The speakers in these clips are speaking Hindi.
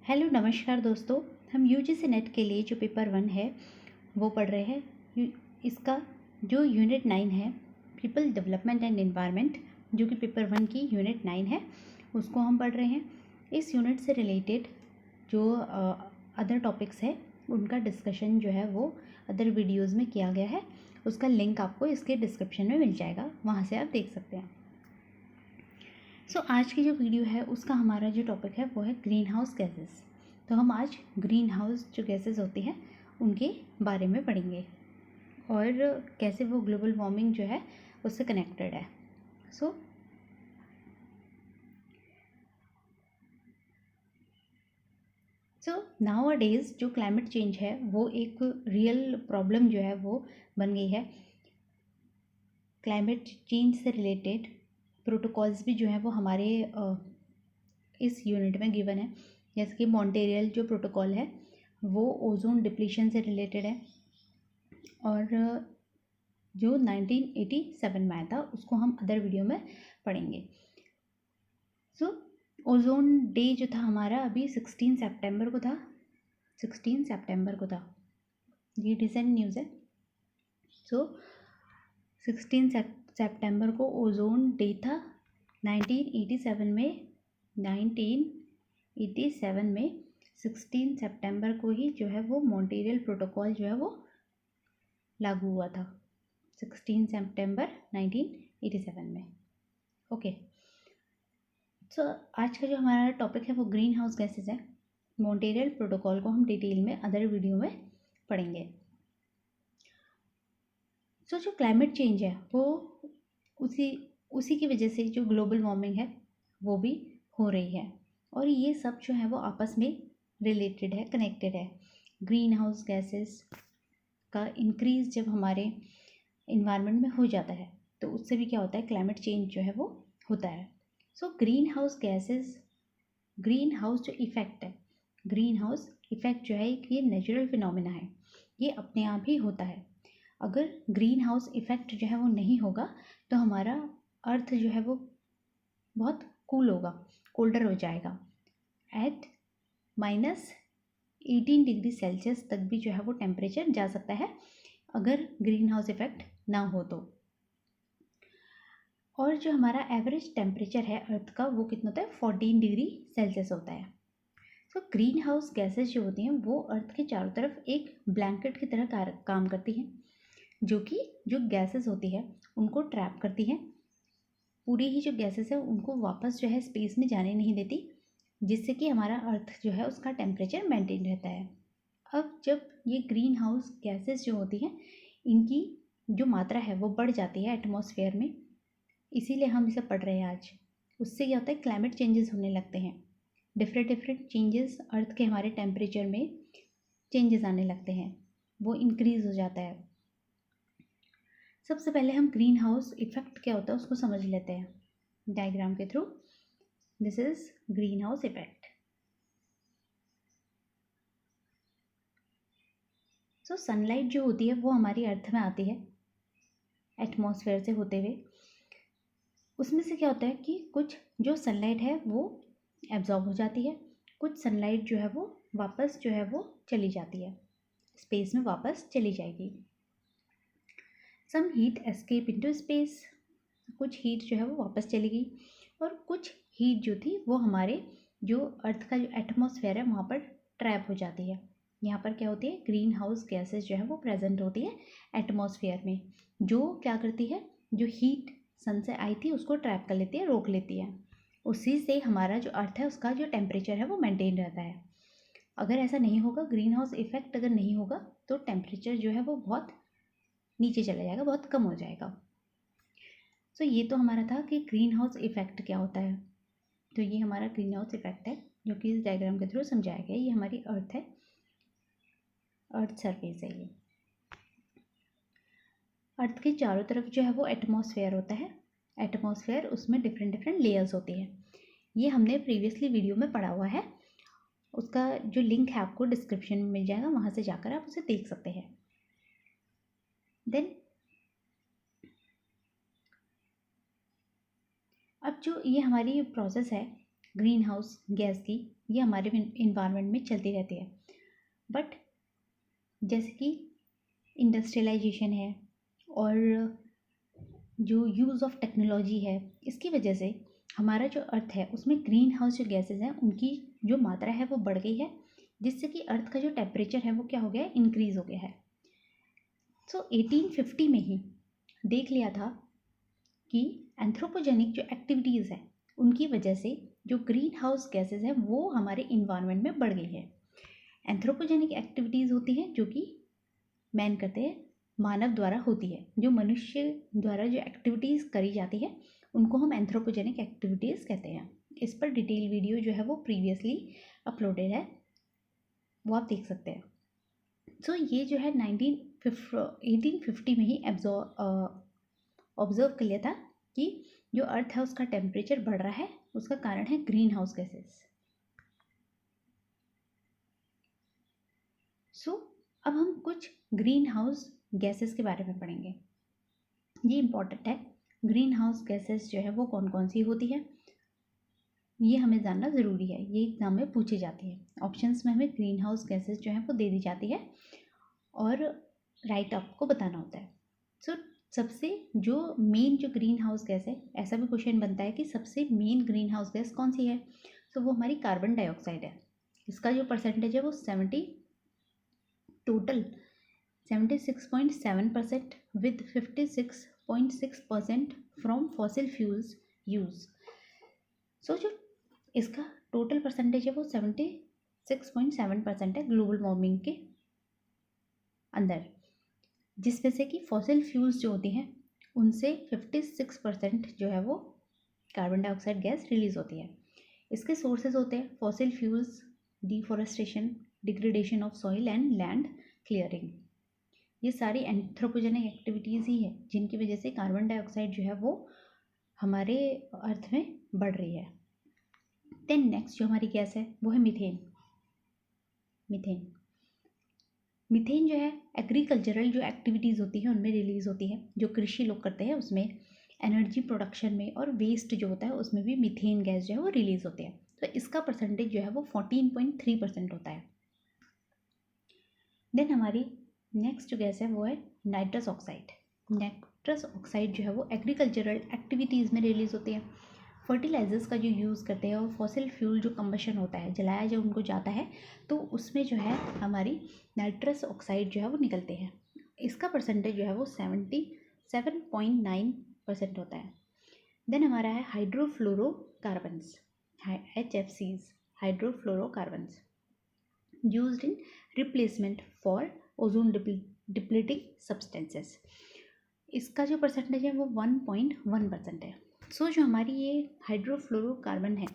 हेलो नमस्कार दोस्तों, हम यूजीसी नेट के लिए जो पेपर 1 है वो पढ़ रहे हैं। इसका जो यूनिट 9 है पीपल डेवलपमेंट एंड एनवायरनमेंट, जो कि पेपर 1 की यूनिट 9 है, उसको हम पढ़ रहे हैं। इस यूनिट से रिलेटेड जो अदर टॉपिक्स है उनका डिस्कशन जो है वो अदर वीडियोज़ में किया गया है। उसका लिंक आपको इसके डिस्क्रिप्शन में मिल जाएगा, वहाँ से आप देख सकते हैं। आज की जो वीडियो है उसका हमारा जो टॉपिक है वो है ग्रीन हाउस गैसेस। तो हम आज ग्रीन हाउस जो गैसेस होती हैं उनके बारे में पढ़ेंगे और कैसे वो ग्लोबल वार्मिंग जो है उससे कनेक्टेड है। सो नाउ अ डेज़ जो क्लाइमेट चेंज है वो एक रियल प्रॉब्लम जो है वो बन गई है। क्लाइमेट चेंज से रिलेटेड प्रोटोकॉल्स भी जो है वो हमारे इस यूनिट में गिवन है। जैसे कि मॉन्ट्रियल जो प्रोटोकॉल है वो ओजोन डिप्लीशन से रिलेटेड है और जो 1987 में आया था उसको हम अदर वीडियो में पढ़ेंगे। ओजोन डे जो था हमारा अभी 16 सितंबर को था। 16 सितंबर को था, ये रिसेंट न्यूज़ है। 16 सितंबर को ओजोन डे था। 1987 में 16 सितंबर को ही जो है वो मॉन्ट्रियल प्रोटोकॉल जो है वो लागू हुआ था। 16 सितंबर 1987 में। ओके, आज का जो हमारा टॉपिक है वो ग्रीन हाउस गैसेस है। मॉन्ट्रियल प्रोटोकॉल को हम डिटेल में अदर वीडियो में पढ़ेंगे। जो क्लाइमेट चेंज है वो उसी की वजह से जो ग्लोबल वार्मिंग है वो भी हो रही है और ये सब जो है वो आपस में रिलेटेड है, कनेक्टेड है। ग्रीन हाउस गैसेस का इंक्रीज जब हमारे इन्वायरमेंट में हो जाता है तो उससे भी क्या होता है, क्लाइमेट चेंज जो है वो होता है। Green house gases, green house जो इफ़ेक्ट है, ग्रीन हाउस इफ़ेक्ट जो है ये नेचुरल फिनोमिना है, ये अपने आप ही होता है। अगर ग्रीन हाउस इफ़ेक्ट जो है वो नहीं होगा तो हमारा अर्थ जो है वो बहुत कूल होगा, कोल्डर हो जाएगा। एट -18 डिग्री सेल्सियस तक भी जो है वो टेम्परेचर जा सकता है अगर ग्रीन हाउस इफ़ेक्ट ना हो तो। और जो हमारा एवरेज टेम्परेचर है अर्थ का वो कितना होता है, 14 डिग्री सेल्सियस होता है। ग्रीन हाउस गैसेस जो होती हैं वो अर्थ के चारों तरफ एक ब्लैंकेट की तरह काम करती हैं, जो गैसेस होती है उनको ट्रैप करती हैं। पूरी ही जो गैसेस है उनको वापस जो है स्पेस में जाने नहीं देती, जिससे कि हमारा अर्थ जो है उसका टेम्परेचर मेंटेन रहता है। अब जब ये ग्रीन हाउस गैसेस जो होती हैं इनकी जो मात्रा है वो बढ़ जाती है एटमॉस्फेयर में, इसीलिए हम इसे पढ़ रहे हैं आज। उससे क्या होता है, क्लाइमेट चेंजेस होने लगते हैं। डिफरेंट चेंजेस अर्थ के हमारे टेम्परेचर में चेंजेस आने लगते हैं, वो इंक्रीज़ हो जाता है। सबसे पहले हम ग्रीन हाउस इफेक्ट क्या होता है उसको समझ लेते हैं डायग्राम के through. This is green house effect. Sunlight जो होती है वो हमारी अर्थ में आती है एटमॉस्फेयर से होते हुए। उसमें से क्या होता है कि कुछ जो सनलाइट है वो एब्जॉर्ब हो जाती है, कुछ सनलाइट जो है वो वापस जो है वो चली जाती है, स्पेस में वापस चली जाएगी। Some heat escape into space, कुछ हीट जो है वो वापस चली गई और कुछ हीट जो थी वो हमारे जो अर्थ का जो एटमॉस्फेयर है वहाँ पर ट्रैप हो जाती है। यहाँ पर क्या होती है, ग्रीन हाउस गैसेस जो है वो प्रेजेंट होती है एटमॉस्फेयर में, जो क्या करती है, जो हीट सन से आई थी उसको ट्रैप कर लेती है, रोक लेती है। उसी से हमारा जो अर्थ है उसका जो टेम्परेचर है वो मेंटेन रहता है। अगर ऐसा नहीं होगा, ग्रीन हाउस इफेक्ट अगर नहीं होगा तो टेम्परेचर जो है वो बहुत नीचे चला जाएगा, बहुत कम हो जाएगा। ये तो हमारा था कि ग्रीन हाउस इफेक्ट क्या होता है। तो ये हमारा ग्रीन हाउस इफेक्ट है जो कि इस डायग्राम के थ्रू समझाया गया। ये हमारी अर्थ है, अर्थ सरफेस है। ये अर्थ के चारों तरफ जो है वो एटमॉस्फेयर होता है। एटमॉस्फेयर, उसमें डिफरेंट लेयर्स होती है। ये हमने प्रीवियसली वीडियो में पढ़ा हुआ है, उसका जो लिंक है आपको डिस्क्रिप्शन में मिल जाएगा, वहाँ से जाकर आप उसे देख सकते हैं। देन अब जो ये हमारी प्रोसेस है ग्रीन हाउस गैस की, ये हमारे इन्वायरमेंट में चलती रहती है। बट जैसे कि इंडस्ट्रियलाइजेशन है और जो यूज़ ऑफ टेक्नोलॉजी है, इसकी वजह से हमारा जो अर्थ है उसमें ग्रीन हाउस जो गैसेज हैं उनकी जो मात्रा है वो बढ़ गई है, जिससे कि अर्थ का जो टेम्परेचर है वो क्या हो गया है, इंक्रीज़ हो गया है। सो 1850 में ही देख लिया था कि एंथ्रोपोजेनिक जो एक्टिविटीज़ हैं उनकी वजह से जो ग्रीन हाउस गैसेज हैं वो हमारे इन्वायरमेंट में बढ़ गई है। एंथ्रोपोजेनिक एक्टिविटीज़ होती हैं जो कि मैन करते हैं, मानव द्वारा होती है। जो मनुष्य द्वारा जो एक्टिविटीज़ करी जाती है उनको हम एंथ्रोपोजेनिक एक्टिविटीज़ कहते हैं। इस पर डिटेल वीडियो जो है वो प्रीवियसली अपलोडेड है, वो आप देख सकते हैं। सो ये जो है 1850 में ही ऑब्जर्व कर लिया था कि जो अर्थ है उसका टेम्परेचर बढ़ रहा है, उसका कारण है ग्रीन हाउस गैसेस। सो अब हम कुछ ग्रीन हाउस गैसेस के बारे में पढ़ेंगे। ये इम्पॉर्टेंट है, ग्रीन हाउस गैसेस जो है वो कौन कौन सी होती है ये हमें जानना ज़रूरी है, ये एग्ज़ाम में पूछी जाती है। ऑप्शंस में हमें ग्रीन हाउस गैसेस जो है वो दे दी जाती है और राइट आपको बताना होता है। सो सबसे जो मेन जो ग्रीन हाउस गैस है, ऐसा भी क्वेश्चन बनता है कि सबसे मेन ग्रीन हाउस गैस कौन सी है, तो वो हमारी कार्बन डाइऑक्साइड है। इसका जो परसेंटेज है वो 76.7% with 56.6% from fossil fuels use. So जो इसका टोटल परसेंटेज है वो 76.7% है ग्लोबल वार्मिंग के अंदर, जिसमें से कि फॉसिल फ्यूल्स जो होती हैं उनसे 56% जो है वो कार्बन डाइऑक्साइड गैस रिलीज़ होती है। इसके सोर्सेज होते हैं fossil fuels, deforestation, degradation of soil and land clearing. ये सारी एंथ्रोपोजेनिक एक्टिविटीज़ ही है जिनकी वजह से कार्बन डाइऑक्साइड जो है वो हमारे अर्थ में बढ़ रही है। देन नेक्स्ट जो हमारी गैस है वो है मीथेन। मीथेन जो है एग्रीकल्चरल जो एक्टिविटीज़ होती है उनमें रिलीज़ होती है, जो कृषि लोग करते हैं उसमें, एनर्जी प्रोडक्शन में और वेस्ट जो होता है उसमें भी मीथेन गैस जो है वो रिलीज़ होती है। तो इसका परसेंटेज जो है वो 14.3% होता है। देन हमारी नेक्स्ट जो गैस है वो है नाइट्रस ऑक्साइड। नाइट्रस ऑक्साइड जो है वो एग्रीकल्चरल एक्टिविटीज़ में रिलीज़ होती है। फर्टिलाइजर्स का जो यूज़ करते हैं और फॉसिल फ्यूल जो कम्बशन होता है, जलाया जब उनको जाता है तो उसमें जो है हमारी नाइट्रस ऑक्साइड जो है वो निकलते हैं। इसका परसेंटेज जो है वो 77.9% होता है। देन हमारा है hydrofluorocarbons, HFCs, hydrofluorocarbons used in replacement for ozone depleting substances. इसका जो परसेंटेज है वो 1.1% है। सो जो हमारी ये हाइड्रोफ्लोरोकार्बन है,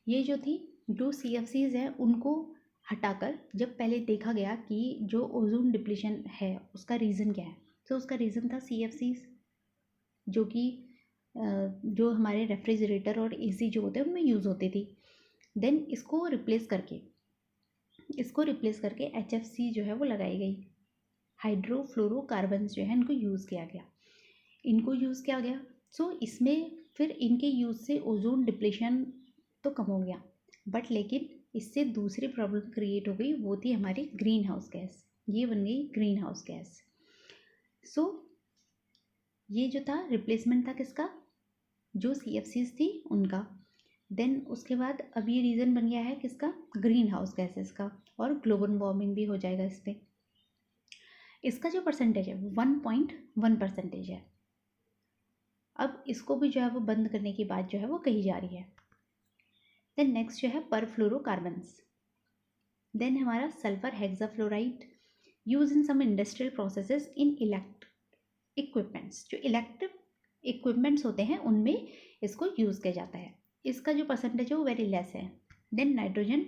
ये जो थी जो CFCs हैं उनको हटाकर जब पहले देखा गया कि जो ओजोन डिप्लीशन है उसका रीज़न क्या है, तो उसका रीज़न था CFCs, जो कि जो हमारे रेफ्रिजरेटर और AC जो होते हैं उनमें यूज़ होती थी। देन इसको रिप्लेस करके HFC जो है वो लगाई गई। हाइड्रोफ्लोरोकार्बन्स जो है इनको यूज़ किया गया। सो इसमें फिर इनके यूज़ से ओजोन डिप्लीशन तो कम हो गया, बट लेकिन इससे दूसरी प्रॉब्लम क्रिएट हो गई, वो थी हमारी ग्रीन हाउस गैस। ये बन गई ग्रीन हाउस गैस। सो ये जो था रिप्लेसमेंट था किसका, जो CFCs थी उनका। देन उसके बाद अब ये रीज़न बन गया है किसका, ग्रीन हाउस गैसेस का, और ग्लोबल वार्मिंग भी हो जाएगा इस पर। इसका जो परसेंटेज है 1.1% है। अब इसको भी जो है वो बंद करने की बात जो है वो कही जा रही है। देन नेक्स्ट जो है परफ्लोरोकार्बन्स। देन हमारा sulphur hexafluoride use in some industrial processes in equipments. जो इलेक्ट्रिक इक्विपमेंट्स होते हैं उनमें इसको यूज़ किया जाता है। इसका जो परसेंटेज है वो वेरी लेस है। Then nitrogen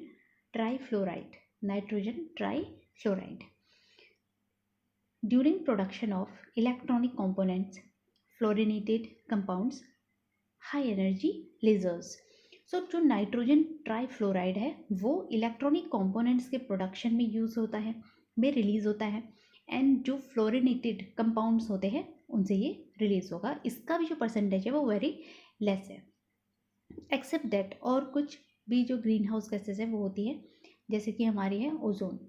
trifluoride during production of electronic components, fluorinated compounds, high energy lasers. So जो नाइट्रोजन ट्राईफ्लोराइड है वो इलेक्ट्रॉनिक कंपोनेंट्स के प्रोडक्शन में यूज़ होता है, में रिलीज़ होता है, एंड जो फ्लोरिनेटेड कंपाउंड्स होते हैं उनसे ये रिलीज़ होगा। इसका भी जो परसेंटेज है वो वेरी लेस है। एक्सेप्ट दैट, और कुछ भी जो ग्रीन हाउस गैसेस है वो होती है, जैसे कि हमारी है ओजोन।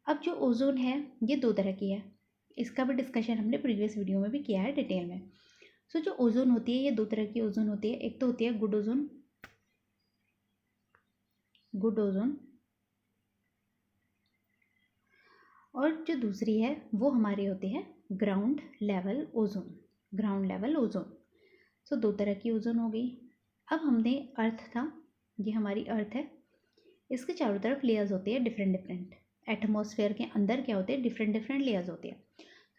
अब जो ओजोन है ये 2 तरह की है, इसका भी डिस्कशन हमने प्रीवियस वीडियो में भी किया है डिटेल में। सो जो ओजोन होती है ये 2 तरह की ओजोन होती है। एक तो होती है गुड ओजोन, और जो दूसरी है वो हमारी होती है ग्राउंड लेवल ओजोन। सो 2 तरह की ओजोन हो गई। अब हमने अर्थ था, ये हमारी अर्थ है, इसके चारों तरफ लेयर्स होती है डिफरेंट। एटमॉस्फेयर के अंदर क्या होते हैं, डिफरेंट लेयर्स होती है।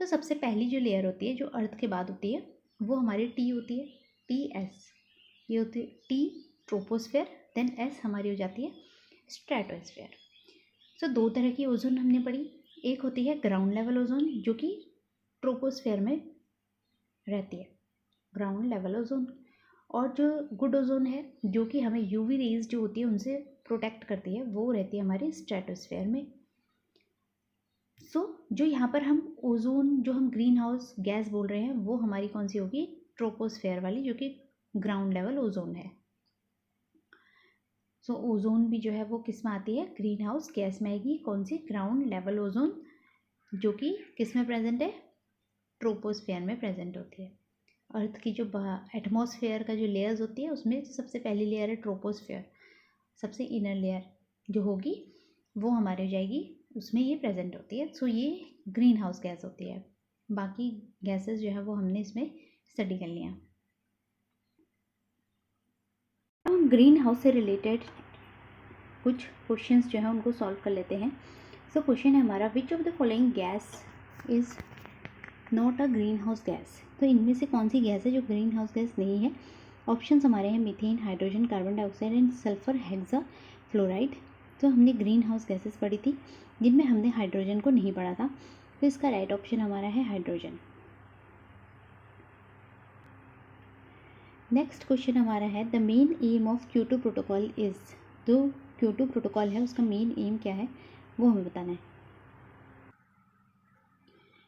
तो सबसे पहली जो लेयर होती है जो अर्थ के बाद होती है वो हमारी टी होती है, TS। ये होती है टी ट्रोपोस्फेयर, देन S हमारी हो जाती है स्ट्रेटोस्फेयर। सो 2 तरह की ओजोन हमने पढ़ी। एक होती है ग्राउंड लेवल ओजोन जो कि ट्रोपोस्फेयर में रहती है, ग्राउंड लेवल ओजोन। और जो गुड ओजोन है जो कि हमें यूवी रेज जो होती है उनसे प्रोटेक्ट करती है, वो रहती है हमारी स्ट्रेटोस्फेयर में। जो यहाँ पर हम ओजोन, जो हम ग्रीन हाउस गैस बोल रहे हैं, वो हमारी कौन सी होगी, ट्रोपोस्फेयर वाली, जो कि ग्राउंड लेवल ओजोन है। ओजोन भी जो है वो किस में आती है, ग्रीन हाउस गैस में आएगी। कौन सी, ग्राउंड लेवल ओजोन, जो कि किस में प्रेजेंट है, ट्रोपोस्फेयर में प्रेजेंट होती है। अर्थ की जो एटमॉस्फेयर का जो लेयर्स होती है उसमें सबसे पहली लेयर है ट्रोपोस्फेयर, सबसे इनर लेयर जो होगी वो हमारे हो जाएगी, उसमें ये प्रेजेंट होती है। ये ग्रीन हाउस गैस होती है। बाकी गैसेस जो है वो हमने इसमें स्टडी कर लिया। हम ग्रीन हाउस से रिलेटेड कुछ क्वेश्चंस जो है उनको सॉल्व कर लेते हैं। क्वेश्चन है हमारा, विच of the following gas is not a green house gas. तो इनमें से कौन सी गैस है जो ग्रीन हाउस गैस नहीं है। ऑप्शंस हमारे हैं methane, hydrogen, carbon dioxide and sulphur hexa fluoride. तो हमने ग्रीन हाउस गैसेस पढ़ी थी जिनमें हमने हाइड्रोजन को नहीं पढ़ा था, तो इसका राइट ऑप्शन हमारा है हाइड्रोजन। नेक्स्ट क्वेश्चन हमारा है, the main M of Kyoto protocol is. जो क्योटो प्रोटोकॉल है उसका मेन एम क्या है वो हमें बताना है।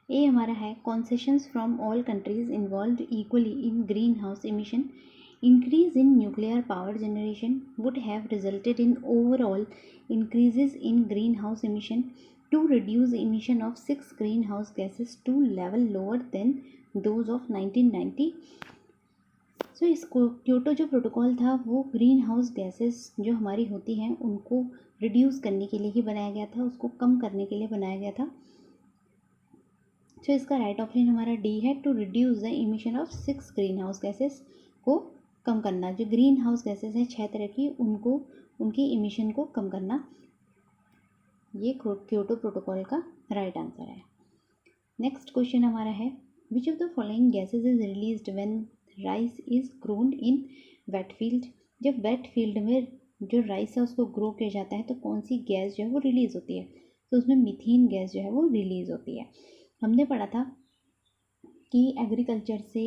ए हमारा है, concessions from all countries involve equally in greenhouse emission increase in nuclear power generation would have resulted in overall increases in greenhouse emission to reduce emission of 6 greenhouse gases to level lower than those of 1990। सो इस क्योटो जो प्रोटोकॉल था वो ग्रीन हाउस गैसेस जो हमारी होती हैं उनको रिड्यूस करने के लिए ही बनाया गया था, उसको कम करने के लिए बनाया गया था। सो इसका राइट ऑप्शन हमारा डी है, to reduce the emission of 6 green house gases को कम करना। जो ग्रीन हाउस गैसेस हैं 6 तरह की, उनको उनकी इमिशन को कम करना, ये क्योटो प्रोटोकॉल का राइट आंसर है। नेक्स्ट क्वेश्चन हमारा है, which of the following gases is released when rice is grown in wet field. जब वेट फील्ड में जो राइस है उसको ग्रो किया जाता है तो कौन सी गैस जो है वो रिलीज होती है, तो उसमें मीथेन गैस जो है वो रिलीज होती है। हमने पढ़ा था कि एग्रीकल्चर से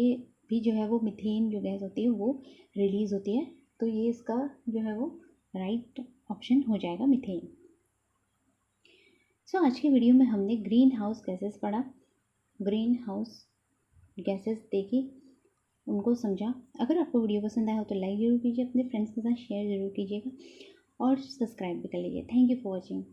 भी जो है वो मीथेन जो गैस होती है वो रिलीज़ होती है, तो ये इसका जो है वो राइट ऑप्शन हो जाएगा, मीथेन। आज की वीडियो में हमने ग्रीन हाउस गैसेस पढ़ा, ग्रीन हाउस गैसेस देखी, उनको समझा। अगर आपको वीडियो पसंद आया हो तो लाइक ज़रूर कीजिए, अपने फ्रेंड्स के साथ शेयर ज़रूर कीजिएगा और सब्सक्राइब भी कर लीजिए। Thank you for watching.